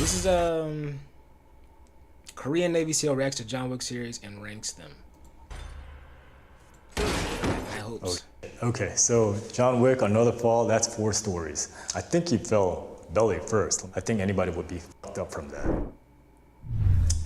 This is Korean Navy SEAL reacts to John Wick series and ranks them. I hope. Okay, so John Wick, Another Fall, that's 4 stories. I think he fell belly first. I think anybody would be fucked up from that.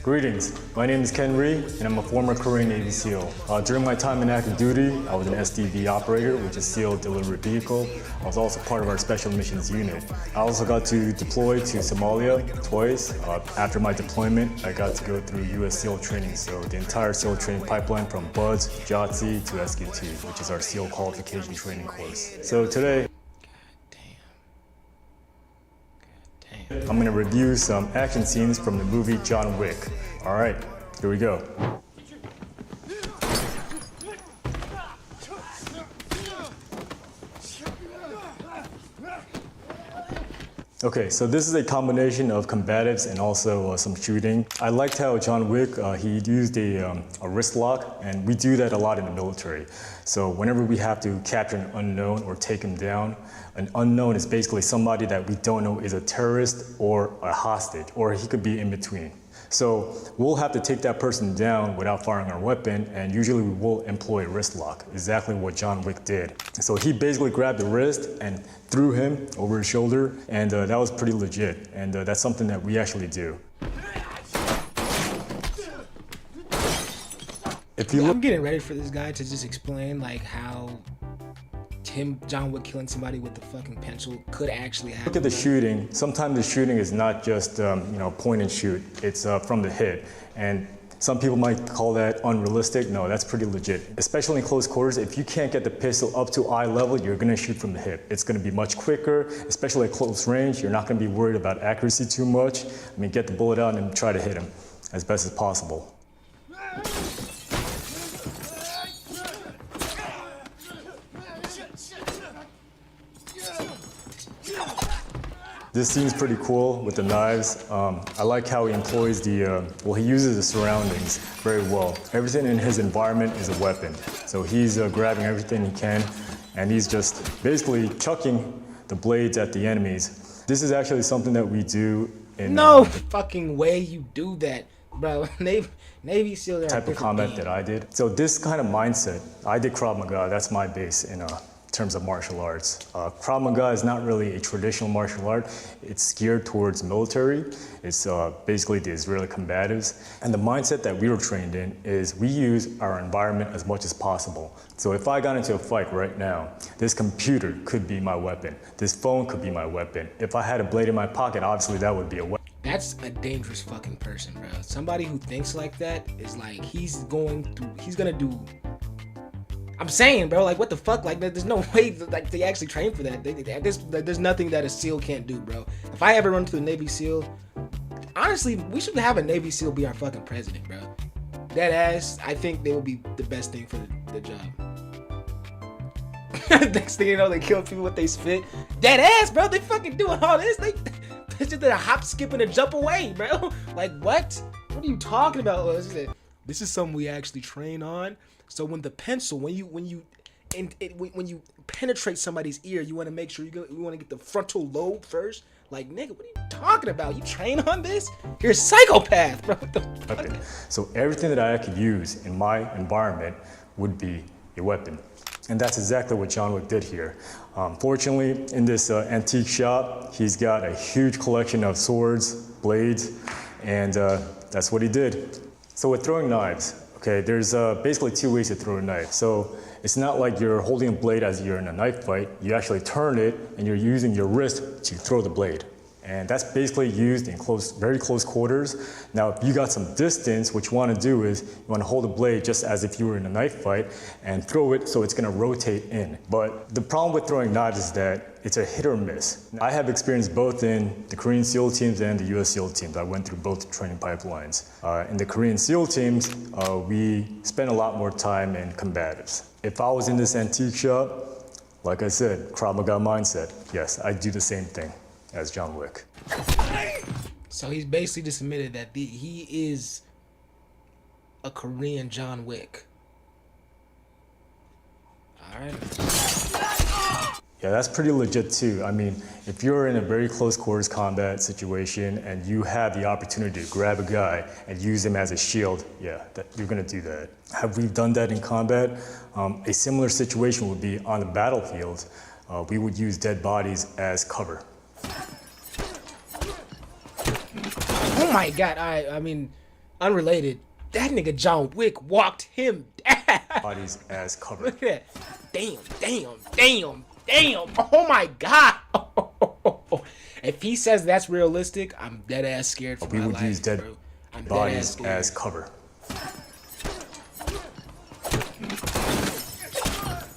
Greetings, my name is Ken Ree, and I'm a former Korean Navy SEAL. During my time in active duty, I was an SDV operator, which is SEAL Delivery Vehicle. I was also part of our Special Missions Unit. I also got to deploy to Somalia twice. After my deployment, I got to go through US SEAL training, so the entire SEAL training pipeline from BUDS, JOTC to SQT, which is our SEAL qualification training course. So today, I'm going to review some action scenes from the movie John Wick. All right, here we go. Okay, so this is a combination of combatives and also some shooting. I liked how John Wick, he used a wrist lock, and we do that a lot in the military. So whenever we have to capture an unknown or take him down, an unknown is basically somebody that we don't know is a terrorist or a hostage, or he could be in between. So we'll have to take that person down without firing our weapon, and usually we will employ a wrist lock, exactly what John Wick did. So he basically grabbed the wrist and threw him over his shoulder, and that was pretty legit, and that's something that we actually do. If you I'm getting ready for this guy to just explain like how John Wick killing somebody with the fucking pencil could actually happen. Look at the shooting. Sometimes the shooting is not just point and shoot. It's from the hip, and some people might call that unrealistic. No, that's pretty legit. Especially in close quarters, if you can't get the pistol up to eye level, you're gonna shoot from the hip. It's gonna be much quicker, especially at close range. You're not gonna be worried about accuracy too much. I mean, get the bullet out and try to hit him as best as possible. This scene's pretty cool with the knives. I like how he employs he uses the surroundings very well. Everything in his environment is a weapon. So he's grabbing everything he can, and he's just basically chucking the blades at the enemies. This is actually something that we do in— No fucking way you do that, bro. Navy SEAL type of combat that I did. So this kind of mindset, I did Krav Maga, that's my base in terms of martial arts. Krav Maga is not really a traditional martial art. It's geared towards military. It's basically the Israeli combatives. And the mindset that we were trained in is we use our environment as much as possible. So if I got into a fight right now, this computer could be my weapon. This phone could be my weapon. If I had a blade in my pocket, obviously that would be a weapon. That's a dangerous fucking person, bro. Somebody who thinks like that is like, he's gonna do— I'm saying, bro, like, what the fuck? Like, there's no way like they actually train for that. There's nothing that a SEAL can't do, bro. If I ever run to a Navy SEAL, honestly, we should have a Navy SEAL be our fucking president, bro. Dead ass, I think they would be the best thing for the job. Next thing you know, they kill people with they spit. Dead ass, bro. They fucking doing all this. They just did a hop, skip, and a jump away, bro. Like, what? What are you talking about? This is something we actually train on. So when the pencil, when you penetrate somebody's ear, you want to make sure you want to get the frontal lobe first. Like, nigga, what are you talking about? You train on this? You're a psychopath, bro. What the fuck? Okay. So everything that I could use in my environment would be a weapon. And that's exactly what John Wick did here. Fortunately, in this antique shop, he's got a huge collection of swords, blades, and that's what he did. So with throwing knives, okay, there's basically 2 ways to throw a knife. So it's not like you're holding a blade as you're in a knife fight. You actually turn it and you're using your wrist to throw the blade. And that's basically used in very close quarters. Now, if you got some distance, what you want to do is you want to hold the blade just as if you were in a knife fight and throw it so it's going to rotate in. But the problem with throwing knives is that it's a hit or miss. I have experience both in the Korean SEAL teams and the US SEAL teams. I went through both training pipelines. In the Korean SEAL teams, we spend a lot more time in combatives. If I was in this antique shop, like I said, Krav Maga mindset, yes, I'd do the same thing as John Wick. So he's basically just admitted that he is a Korean John Wick. All right. Yeah, that's pretty legit too. I mean, if you're in a very close quarters combat situation and you have the opportunity to grab a guy and use him as a shield, yeah, you're gonna do that. Have we done that in combat? A similar situation would be on the battlefield. We would use dead bodies as cover. Oh my God, I mean, unrelated. That nigga John Wick walked him down. Bodies as cover. Look at that. Damn. Oh my God. If he says that's realistic, I'm dead ass scared for my life. We would use dead bodies as cover.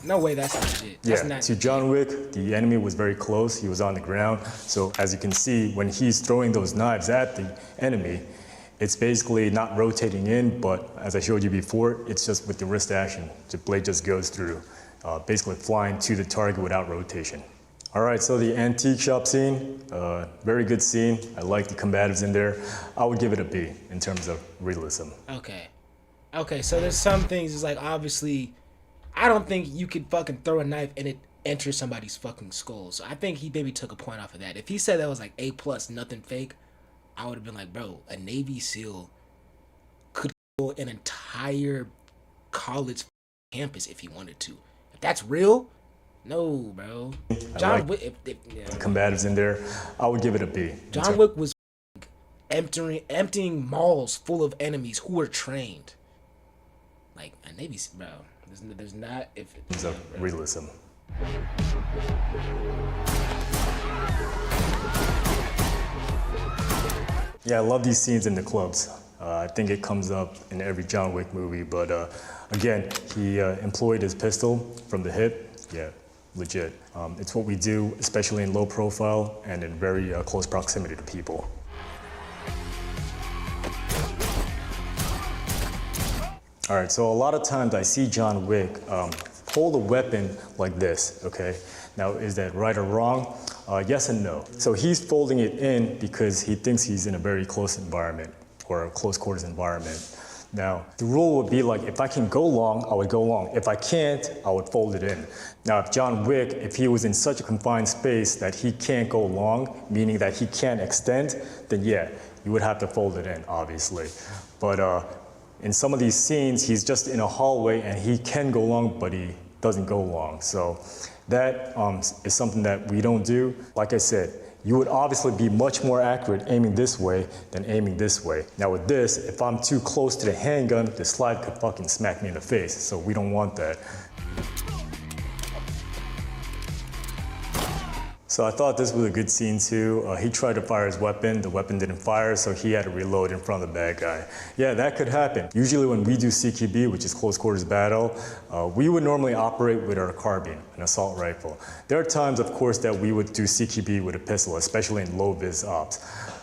No way, that's legit. That's not to John Wick, the enemy was very close. He was on the ground. So as you can see, when he's throwing those knives at the enemy, it's basically not rotating in, but as I showed you before, it's just with the wrist action. The blade just goes through, basically flying to the target without rotation. All right, so the antique shop scene, very good scene. I like the combatives in there. I would give it a B in terms of realism. Okay, so there's some things, it's like, obviously, I don't think you could fucking throw a knife and it enters somebody's fucking skull. So I think he maybe took a point off of that. If he said that was like A+, nothing fake, I would have been like, bro, a Navy SEAL could kill an entire college campus if he wanted to. If that's real, no, bro. John Wick, combatives in there, I would give it a B. John Wick was emptying malls full of enemies who were trained. Like a Navy SEAL, bro. There's not if it's a realism. Yeah, I love these scenes in the clubs. I think it comes up in every John Wick movie, but again, he employed his pistol from the hip. Yeah, legit. It's what we do, especially in low profile and in very close proximity to people. All right, so a lot of times I see John Wick hold a weapon like this, okay? Now, is that right or wrong? Yes and no. So he's folding it in because he thinks he's in a very close environment or a close quarters environment. Now, the rule would be like, if I can go long, I would go long. If I can't, I would fold it in. Now, if John Wick, if he was in such a confined space that he can't go long, meaning that he can't extend, then yeah, you would have to fold it in, obviously. But in some of these scenes, he's just in a hallway and he can go long, but he doesn't go long. So that is something that we don't do. Like I said, you would obviously be much more accurate aiming this way than aiming this way. Now with this, if I'm too close to the handgun, the slide could fucking smack me in the face. So we don't want that. So I thought this was a good scene too. He tried to fire his weapon, the weapon didn't fire, so he had to reload in front of the bad guy. Yeah, that could happen. Usually when we do CQB, which is close quarters battle, we would normally operate with our carbine, an assault rifle. There are times, of course, that we would do CQB with a pistol, especially in low vis ops.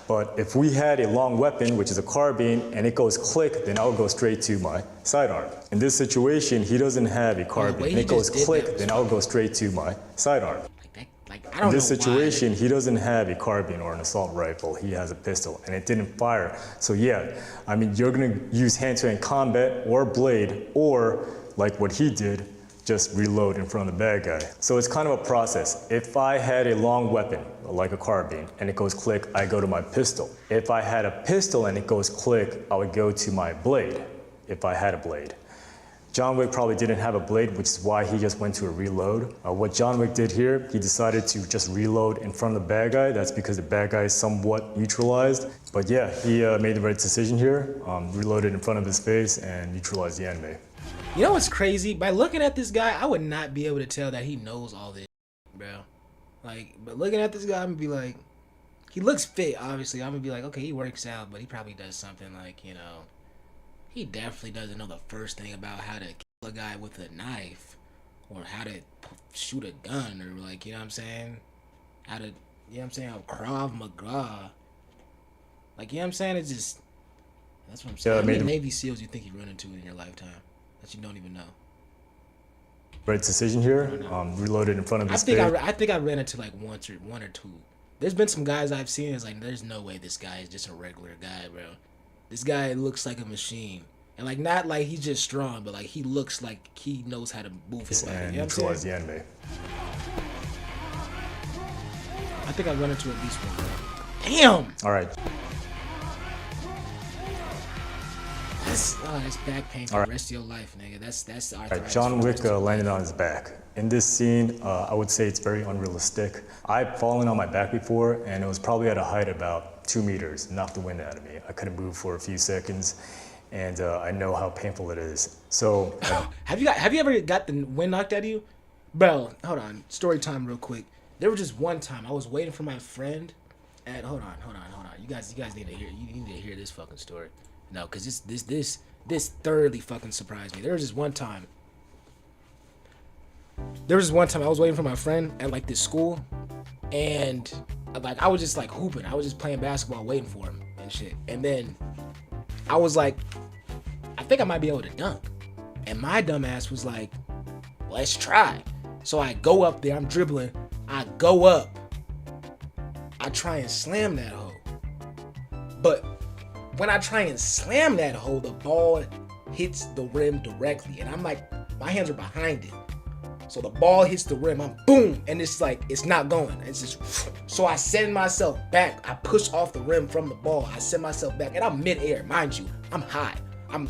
But if we had a long weapon, which is a carbine, and it goes click, then I'll go straight to my sidearm. In this situation, he doesn't have a carbine, and it goes click, then I'll go straight to my sidearm. In this situation, he doesn't have a carbine or an assault rifle. He has a pistol, and it didn't fire. So yeah, I mean, you're gonna use hand-to-hand combat or blade, or like what he did, just reload in front of the bad guy. So it's kind of a process. If I had a long weapon, like a carbine, and it goes click, I go to my pistol. If I had a pistol and it goes click, I would go to my blade, if I had a blade. John Wick probably didn't have a blade, which is why he just went to a reload. What John Wick did here, he decided to just reload in front of the bad guy. That's because the bad guy is somewhat neutralized. But yeah, he made the right decision here, reloaded in front of his face and neutralized the enemy. You know what's crazy? By looking at this guy, I would not be able to tell that he knows all this, bro. Like, but looking at this guy, I'm gonna be like, he looks fit, obviously. I'm gonna be like, okay, he works out, but he probably does something like, you know, he definitely doesn't know the first thing about how to kill a guy with a knife or how to shoot a gun or like, you know what I'm saying? How to, you know what I'm saying? How Krav Maga. Like, you know what I'm saying? It's just, that's what I'm saying. How many Navy SEALs you think you run into in your lifetime that you don't even know? Right decision here, reloaded in front of his face. I think I ran into like one or two. There's been some guys I've seen, it's like, there's no way this guy is just a regular guy, bro. This guy looks like a machine. And like, not like he's just strong, but like he looks like he knows how to move his body. You know what I'm saying? The enemy. I think I run into at least one. Damn! All right. That's back pain for the rest of your life, nigga. That's All right, John Wick landed on his back. In this scene, I would say it's very unrealistic. I've fallen on my back before, and it was probably at a height about 2 meters, knocked the wind out of me. I couldn't move for a few seconds, and I know how painful it is. So, have you ever got the wind knocked out of you, bro? Hold on, story time real quick. There was just one time I was waiting for my friend, and hold on. You guys need to hear. You need to hear this fucking story. No, cause this thoroughly fucking surprised me. There was just one time. I was waiting for my friend at like this school, and like I was just like hooping. I was just playing basketball, waiting for him and shit. And then I was like, I think I might be able to dunk. And my dumb ass was like, let's try. So I go up there. I'm dribbling. I go up. I try and slam that hoe. But when I try and slam that hoe, the ball hits the rim directly. And I'm like, my hands are behind it. So the ball hits the rim, I'm boom, and it's like, it's not going. It's just, so I send myself back. I push off the rim from the ball. I send myself back, and I'm mid-air, mind you. I'm high. I'm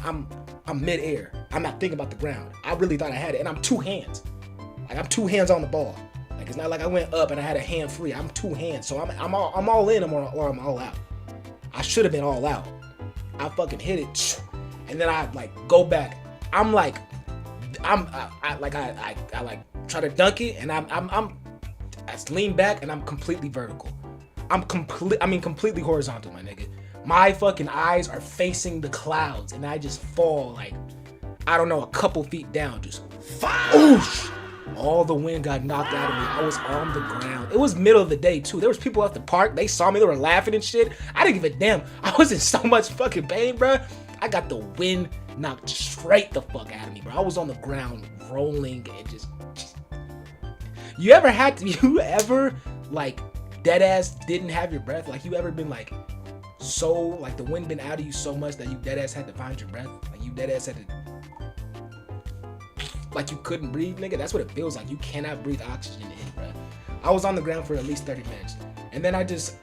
mid-air. I'm not thinking about the ground. I really thought I had it, and I'm two hands. Like I'm two hands on the ball. Like it's not like I went up and I had a hand free. I'm two hands, so I'm all in or I'm all out. I should have been all out. I fucking hit it, and then I like go back. I'm like. I try to dunk it, and I lean back, and I'm completely vertical. Completely horizontal, my nigga. My fucking eyes are facing the clouds, and I just fall like, I don't know, a couple feet down, just whoosh. All the wind got knocked out of me. I was on the ground. It was middle of the day too. There was people at the park. They saw me. They were laughing and shit. I didn't give a damn. I was in so much fucking pain, bro. I got the wind knocked straight the fuck out of me, bro. I was on the ground rolling and just you ever like dead ass didn't have your breath? Like you ever been like so like the wind been out of you so much that you dead ass had to find your breath? Like you dead ass had to like you couldn't breathe, nigga? That's what it feels like. You cannot breathe oxygen in, bro. I was on the ground for at least 30 minutes. And then I just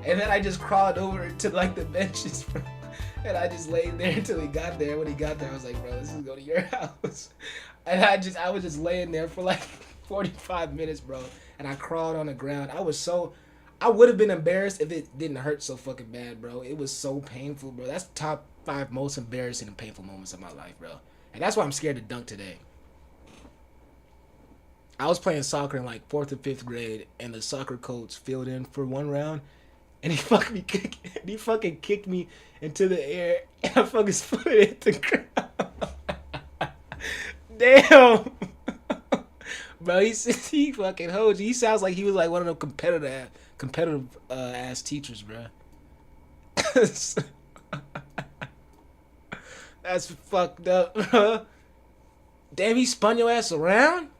and then I just crawled over to like the benches, bro. And I just laid there until he got there. When he got there, I was like, bro, this is going to your house. And I was just laying there for like 45 minutes, bro. And I crawled on the ground. I would have been embarrassed if it didn't hurt so fucking bad, bro. It was so painful, bro. That's top 5 most embarrassing and painful moments of my life, bro. And that's why I'm scared to dunk today. I was playing soccer in like 4th or 5th grade, and the soccer coach filled in for one round. And he fucking kicked me into the air, and I fucking split it to the ground. Damn. Bro, he fucking holds you. He sounds like he was like one of them competitive ass teachers, bro. That's fucked up, bro. Damn, he spun your ass around?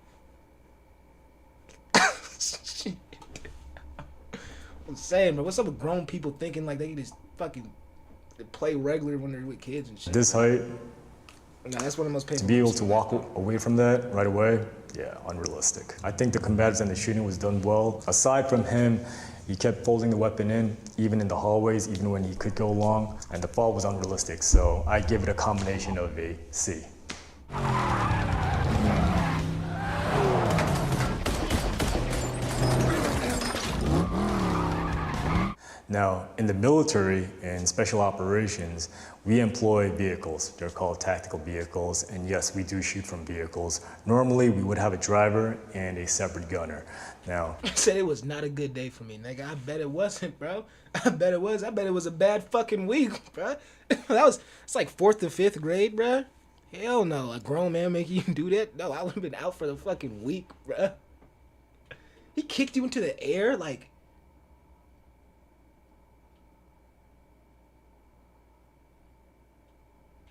I'm saying, bro, what's up with grown people thinking like they can just fucking play regular when they're with kids and shit? This height, nah, that's one of the most painful. to be able to walk away from that right away, yeah, unrealistic. I think the combatives and the shooting was done well. Aside from him, he kept folding the weapon even in the hallways, even when he could go long, and the fall was unrealistic, so I give it a combination of a C. Now, in the military and special operations, we employ vehicles. They're called tactical vehicles, and yes, we do shoot from vehicles. Normally, we would have a driver and a separate gunner. Now, I said it was not a good day for me, nigga. I bet it wasn't, bro. I bet it was. I bet it was a bad fucking week, bro. It's like 4th or 5th grade, bro. Hell no, a grown man make you do that? No, I would have been out for the fucking week, bro. He kicked you into the air, like.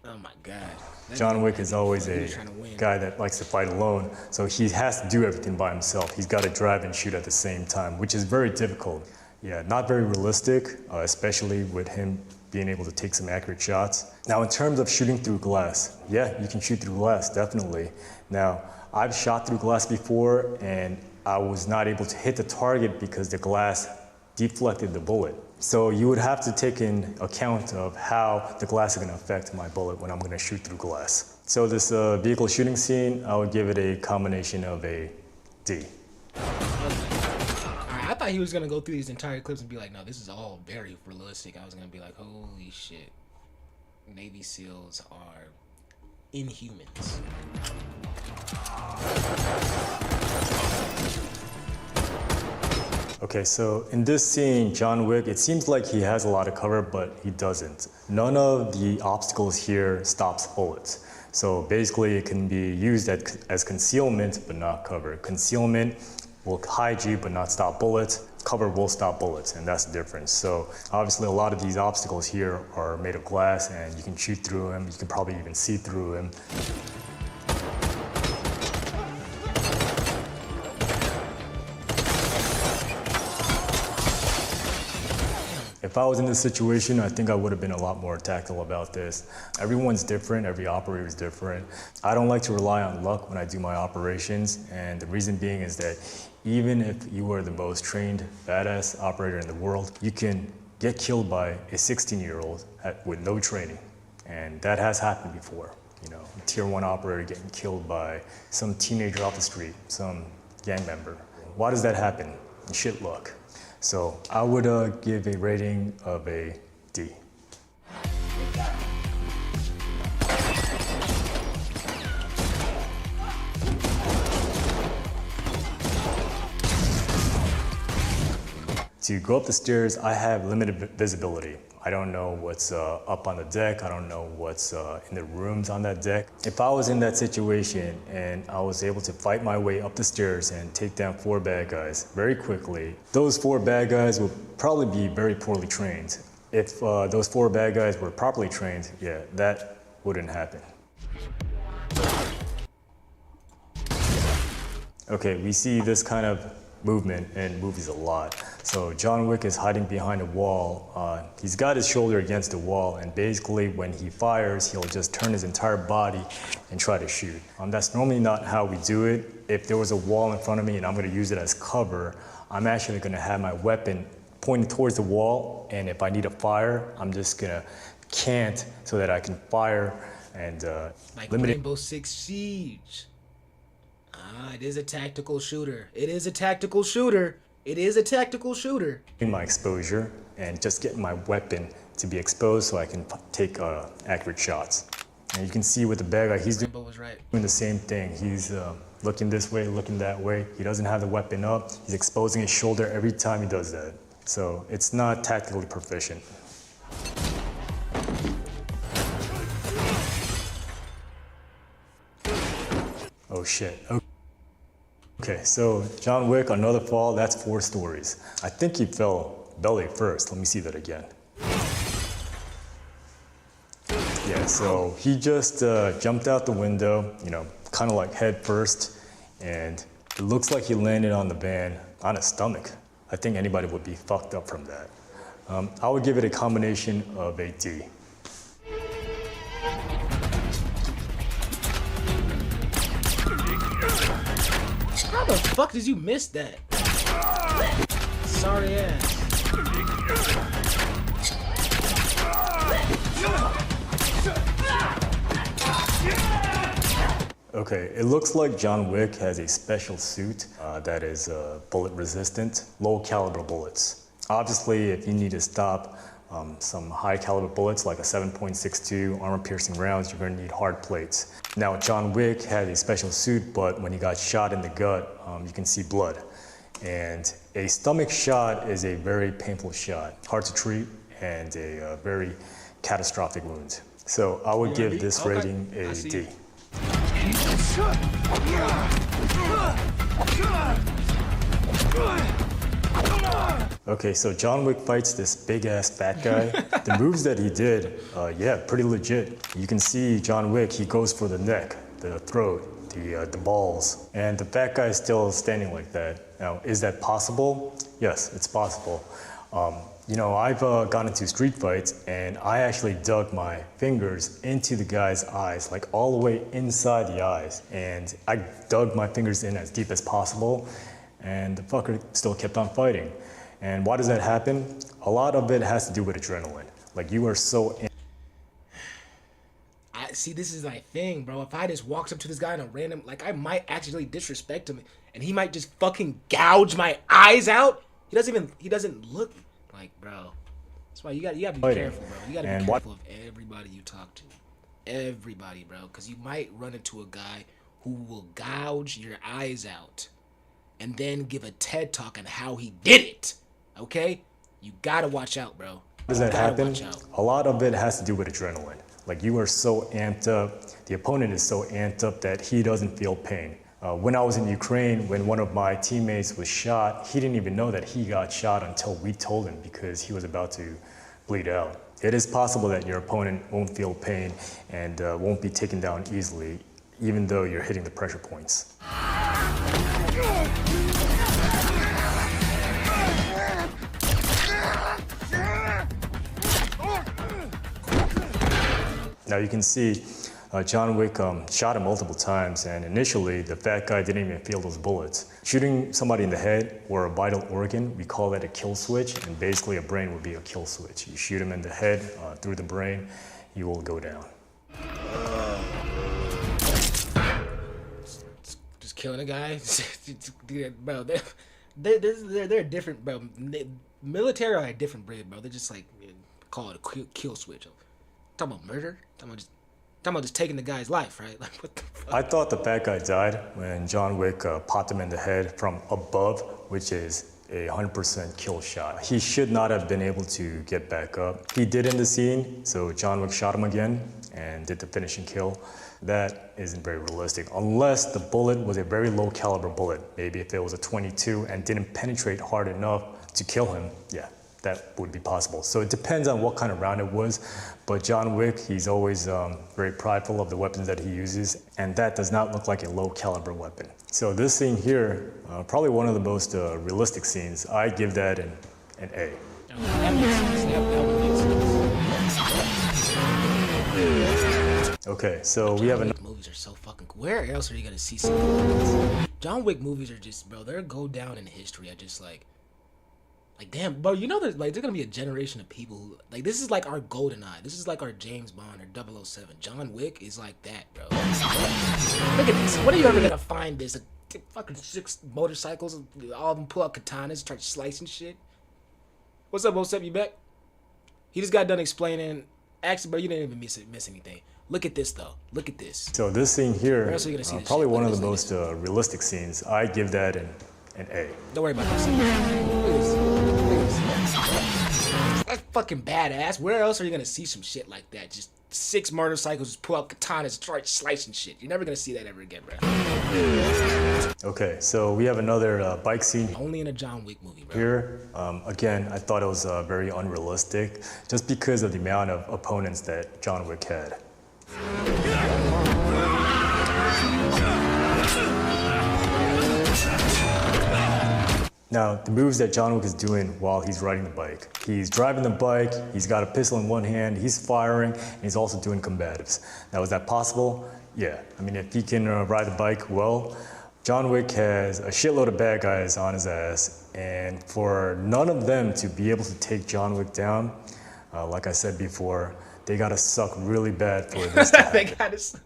Oh my God. John Wick is always a guy that likes to fight alone, so he has to do everything by himself. He's got to drive and shoot at the same time, which is very difficult. Yeah, not very realistic, especially with him being able to take some accurate shots. Now, in terms of shooting through glass, yeah, you can shoot through glass, definitely. Now, I've shot through glass before, and I was not able to hit the target because the glass deflected the bullet. So you would have to take in account of how the glass is going to affect my bullet when I'm going to shoot through glass. So this vehicle shooting scene, I would give it a combination of a D. I thought he was gonna go through these entire clips and be like, no, this is all very realistic. I was gonna be like, holy shit. Navy SEALs are inhumans. Okay, so in this scene, John Wick, it seems like he has a lot of cover, but he doesn't. None of the obstacles here stops bullets. So basically it can be used as concealment, but not cover. Concealment will hide you, but not stop bullets. Cover will stop bullets, and that's the difference. So obviously a lot of these obstacles here are made of glass, and you can shoot through them. You can probably even see through them. If I was in this situation, I think I would have been a lot more tactile about this. Everyone's different, every operator is different. I don't like to rely on luck when I do my operations, and the reason being is that even if you are the most trained, badass operator in the world, you can get killed by a 16-year-old with no training. And that has happened before. You know, a tier 1 operator getting killed by some teenager off the street, some gang member. Why does that happen? Shit luck. So I would give a rating of a D. To go up the stairs, I have limited visibility. I don't know what's up on the deck. I don't know what's in the rooms on that deck. If I was in that situation and I was able to fight my way up the stairs and take down 4 bad guys very quickly, those 4 bad guys would probably be very poorly trained. If those 4 bad guys were properly trained, yeah, that wouldn't happen. Okay, we see this kind of movement in movies a lot. So John Wick is hiding behind a wall. He's got his shoulder against the wall, and basically when he fires, he'll just turn his entire body and try to shoot. That's normally not how we do it. If there was a wall in front of me and I'm gonna use it as cover, I'm actually gonna have my weapon pointed towards the wall, and if I need to fire, I'm just gonna cant so that I can fire and like limit it. Rainbow Six Siege. It is a tactical shooter. It is a tactical shooter. It is a tactical shooter. My exposure and just getting my weapon to be exposed so I can take accurate shots. And you can see with the bad guy, he's Rainbow was right. doing the same thing. He's looking this way, looking that way. He doesn't have the weapon up. He's exposing his shoulder every time he does that. So it's not tactically proficient. Oh shit. Okay, so John Wick, another fall, that's 4 stories. I think he fell belly first. Let me see that again. Yeah, so he just jumped out the window, you know, kind of like head first, and it looks like he landed on the van on his stomach. I think anybody would be fucked up from that. I would give it a combination of a D. How the fuck did you miss that? Sorry ass. Okay, it looks like John Wick has a special suit that is bullet resistant, low caliber bullets. Obviously, if you need to stop some high caliber bullets like a 7.62 armor piercing rounds, you're gonna need hard plates. Now John Wick had a special suit, but when he got shot in the gut, you can see blood. And a stomach shot is a very painful shot, hard to treat, and a very catastrophic wound. So I would give this rating a D. Okay, so John Wick fights this big-ass fat guy. The moves that he did, yeah, pretty legit. You can see John Wick, he goes for the neck, the throat, the balls, and the fat guy is still standing like that. Now, is that possible? Yes, it's possible. You know, I've gotten into street fights and I actually dug my fingers into the guy's eyes, like all the way inside the eyes. And I dug my fingers in as deep as possible and the fucker still kept on fighting. And why does that happen? A lot of it has to do with adrenaline. Like you are so I see, this is my thing, bro. If I just walked up to this guy in a random, like, I might actually disrespect him, and he might just fucking gouge my eyes out. He doesn't look like, bro. That's why you gotta be careful, bro. You gotta be careful of everybody you talk to, everybody, bro, because you might run into a guy who will gouge your eyes out, and then give a TED talk on how he did it. Okay, you gotta watch out, bro. How does that happen? A lot of it has to do with adrenaline. Like you are so amped up, the opponent is so amped up that he doesn't feel pain. When I was in Ukraine, when one of my teammates was shot, he didn't even know that he got shot until we told him because he was about to bleed out. It is possible that your opponent won't feel pain and won't be taken down easily, even though you're hitting the pressure points. Now you can see John Wick shot him multiple times, and initially the fat guy didn't even feel those bullets. Shooting somebody in the head or a vital organ, we call that a kill switch, and basically a brain would be a kill switch. You shoot him in the head, through the brain, he will go down. Just killing a guy, bro. They're different, bro. Military are a different breed, bro. They're just like, call it a kill switch. Talking about murder? Talking about just taking the guy's life, right? Like, what the fuck? I thought the fat guy died when John Wick popped him in the head from above, which is a 100% kill shot. He should not have been able to get back up. He did in the scene, so John Wick shot him again and did the finishing kill. That isn't very realistic, unless the bullet was a very low caliber bullet. Maybe if it was a 22 and didn't penetrate hard enough to kill him, yeah, that would be possible. So it depends on what kind of round it was, but John Wick, he's always very prideful of the weapons that he uses, and that does not look like a low caliber weapon. So this scene here, probably one of the most realistic scenes. I give that an A. That makes sense. That would make sense. Okay, so we have another. Movies are so fucking cool. Where else are you gonna see something? John Wick movies are just, bro, they'll go down in history. I just like damn, bro, you know there's gonna be a generation of people who, like, this is like our GoldenEye. This is like our James Bond or 007. John Wick is like that, bro. Look at this. When are you ever gonna find this? Fucking 6 motorcycles, all of them pull out katanas, start slicing shit. What's up, you back? He just got done explaining. Actually, bro, you didn't even miss anything. Look at this, though. Look at this. So this scene here, probably shit? one of the most realistic scenes. I give that an A. Don't worry about this. Look at this. That's fucking badass. Where else are you gonna see some shit like that? Just 6 motorcycles, just pull out katanas, start slicing shit. You're never gonna see that ever again, bro. Okay, so we have another bike scene. Only in a John Wick movie, bro. Here, again, I thought it was very unrealistic, just because of the amount of opponents that John Wick had. Now, the moves that John Wick is doing while he's riding the bike. He's driving the bike, he's got a pistol in one hand, he's firing, and he's also doing combatives. Now, is that possible? Yeah. I mean, if he can ride the bike well, John Wick has a shitload of bad guys on his ass, and for none of them to be able to take John Wick down, like I said before, they gotta suck really bad for this to happen. They gotta suck.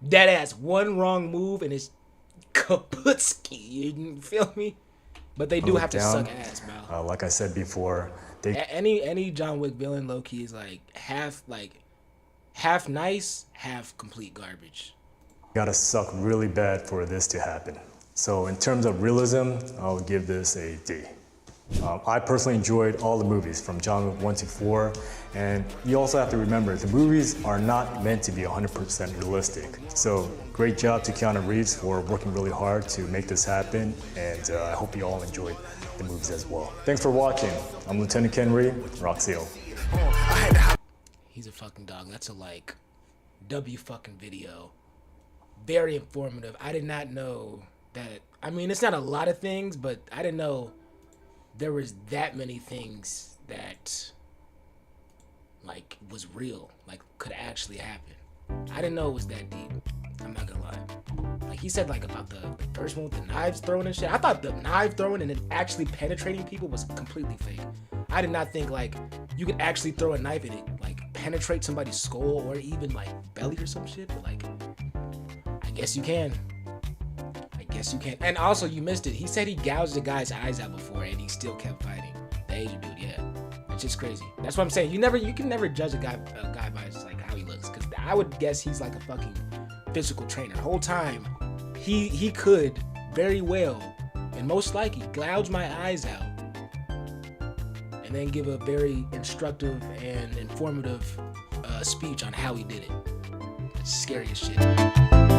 Dead ass. One wrong move and it's kaputski. You feel me? But they do have to suck ass, bro. Like I said before, any John Wick villain, low key, is half nice, half complete garbage. Gotta suck really bad for this to happen. So in terms of realism, I'll give this a D. I personally enjoyed all the movies from John Wick 1 to 4, and you also have to remember the movies are not meant to be 100% realistic. So great job to Keanu Reeves for working really hard to make this happen, and I hope you all enjoyed the movies as well. Thanks for watching. I'm Lieutenant Kenry, Rock Seal. He's a fucking dog. That's a W fucking video. Very informative. I did not know that. I mean, it's not a lot of things, but I didn't know there was that many things that like was real, like could actually happen. I didn't know it was that deep. I'm not gonna lie. Like he said, like about the first one with the knives thrown and shit. I thought the knife throwing and it actually penetrating people was completely fake. I did not think like you could actually throw a knife and it like penetrate somebody's skull or even like belly or some shit. But like, I guess you can. I guess you can. And also, you missed it. He said he gouged the guy's eyes out before and he still kept fighting. The Asian dude, yeah. It's just crazy. That's what I'm saying. You can never judge a guy by just like how he looks, because I would guess he's like a fucking physical trainer. The whole time, he could very well and most likely gouge my eyes out and then give a very instructive and informative speech on how he did it. It's scary as shit.